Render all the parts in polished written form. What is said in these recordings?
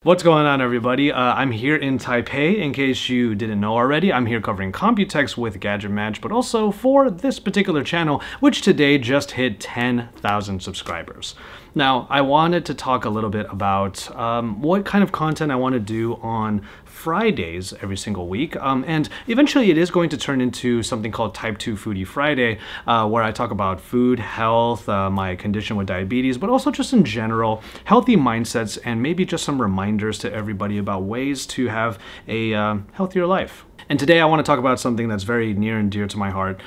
What's going on, everybody? I'm here in Taipei. In case you didn't know already, I'm here covering Computex with Gadget Match, but also for this particular channel, which today just hit 10,000 subscribers. Now, I wanted to talk a little bit about what kind of content I want to do on Fridays every single week, and eventually it is going to turn into something called Type 2 Foodie Friday, where I talk about food, health, my condition with diabetes, but also just in general, healthy mindsets, and maybe just some reminders to everybody about ways to have a healthier life. And today I want to talk about something that's very near and dear to my heart,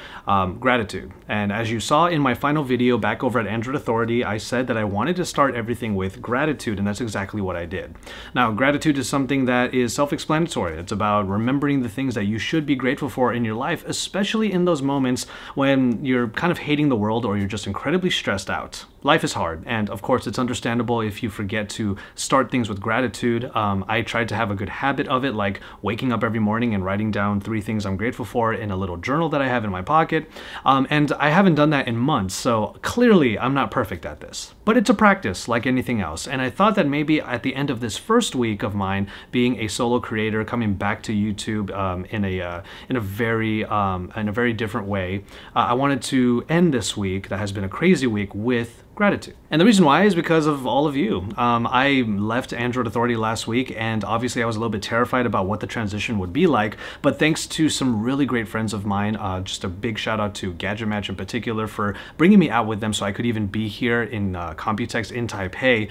gratitude. And as you saw in my final video back over at Android Authority, I said that I wanted to start everything with gratitude, and that's exactly what I did. Now, gratitude is something that is self-explanatory. It's about remembering the things that you should be grateful for in your life, especially in those moments when you're kind of hating the world or you're just incredibly stressed out. Life is hard, and of course it's understandable if you forget to start things with gratitude. I tried to have a good habit of it, like waking up every morning and writing down 3 things I'm grateful for in a little journal that I have in my pocket, and I haven't done that in months, so clearly I'm not perfect at this. But it's a practice like anything else, and I thought that maybe at the end of this first week of mine being a solo creator, coming back to YouTube in a very different way, I wanted to end this week that has been a crazy week with gratitude. And the reason why is because of all of you. I left Android Authority last week, and obviously I was a little bit terrified about what the transition would be like, but thanks to some really great friends of mine, just a big shout out to Gadget Match in particular for bringing me out with them so I could even be here in Computex in Taipei.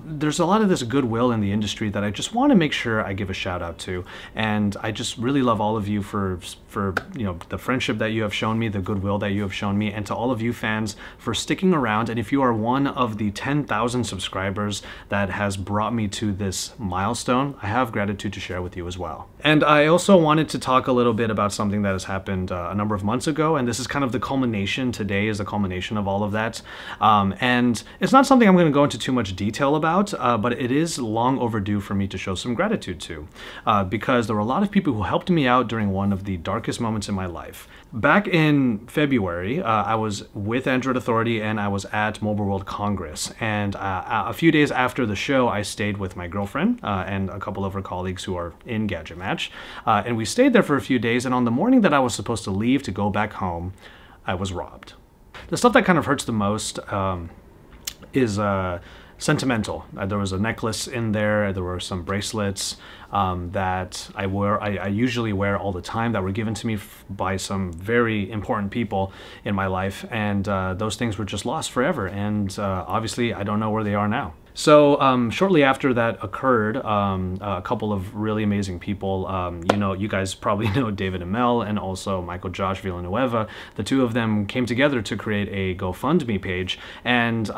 There's a lot of this goodwill in the industry that I just want to make sure I give a shout out to, and I just really love all of you for the friendship that you have shown me, the goodwill that you have shown me, and to all of you fans for sticking around. And if you are one of the 10,000 subscribers that has brought me to this milestone, I have gratitude to share with you as well. And I also wanted to talk a little bit about something that has happened a number of months ago, and this is kind of the culmination. Today is the culmination of all of that. And it's not something I'm going to go into too much detail about, but it is long overdue for me to show some gratitude to, because there were a lot of people who helped me out during one of the darkest moments in my life. Back in February, I was with Android Authority and I was at Mobile World Congress, and a few days after the show I stayed with my girlfriend and a couple of her colleagues who are in Gadget Match, and we stayed there for a few days, and on the morning that I was supposed to leave to go back home, I was robbed. The stuff that kind of hurts the most is sentimental. There was a necklace in there, there were some bracelets that I usually wear all the time that were given to me by some very important people in my life, and those things were just lost forever, and obviously I don't know where they are now. So shortly after that occurred, a couple of really amazing people, you guys probably know David and Mel, and also Michael Josh Villanueva. The two of them came together to create a GoFundMe page, and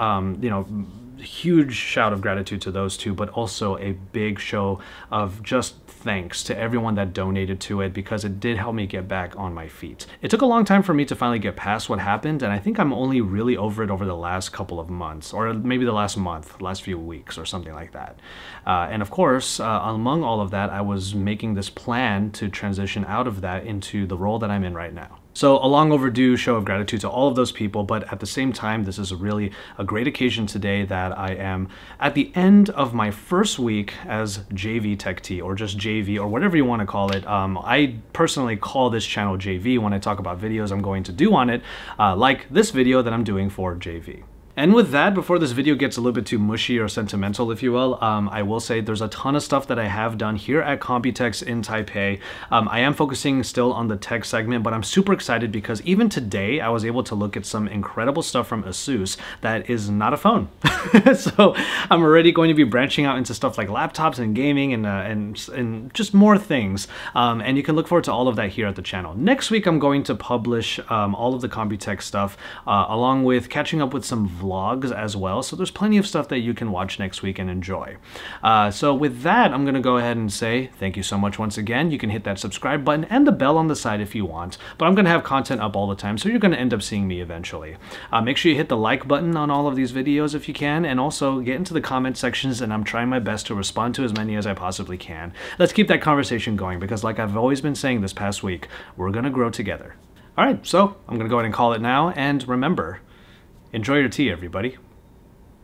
huge shout of gratitude to those two, but also a big show of just thanks to everyone that donated to it, because it did help me get back on my feet. It took a long time for me to finally get past what happened, and I think I'm only really over it over the last couple of months, or maybe the last month, last few weeks or something like that. And of course, among all of that, I was making this plan to transition out of that into the role that I'm in right now. So a long overdue show of gratitude to all of those people, but at the same time, this is really a great occasion today that I am at the end of my first week as JV Tech Tea, or just JV, or whatever you want to call it. I personally call this channel JV when I talk about videos I'm going to do on it, like this video that I'm doing for JV. And with that, before this video gets a little bit too mushy or sentimental, if you will, I will say there's a ton of stuff that I have done here at Computex in Taipei. I am focusing still on the tech segment, but I'm super excited because even today I was able to look at some incredible stuff from ASUS that is not a phone. So I'm already going to be branching out into stuff like laptops and gaming and just more things. And you can look forward to all of that here at the channel. Next week, I'm going to publish all of the Computex stuff, along with catching up with some vlogs as well, so there's plenty of stuff that you can watch next week and enjoy. So with that, I'm gonna go ahead and say thank you so much once again. You can hit that subscribe button and the bell on the side if you want, but I'm gonna have content up all the time, so you're gonna end up seeing me eventually. Make sure you hit the like button on all of these videos if you can, and also get into the comment sections, and I'm trying my best to respond to as many as I possibly can. Let's keep that conversation going, because like I've always been saying this past week, we're gonna grow together. All right, so I'm gonna go ahead and call it now, and remember, enjoy your tea, everybody.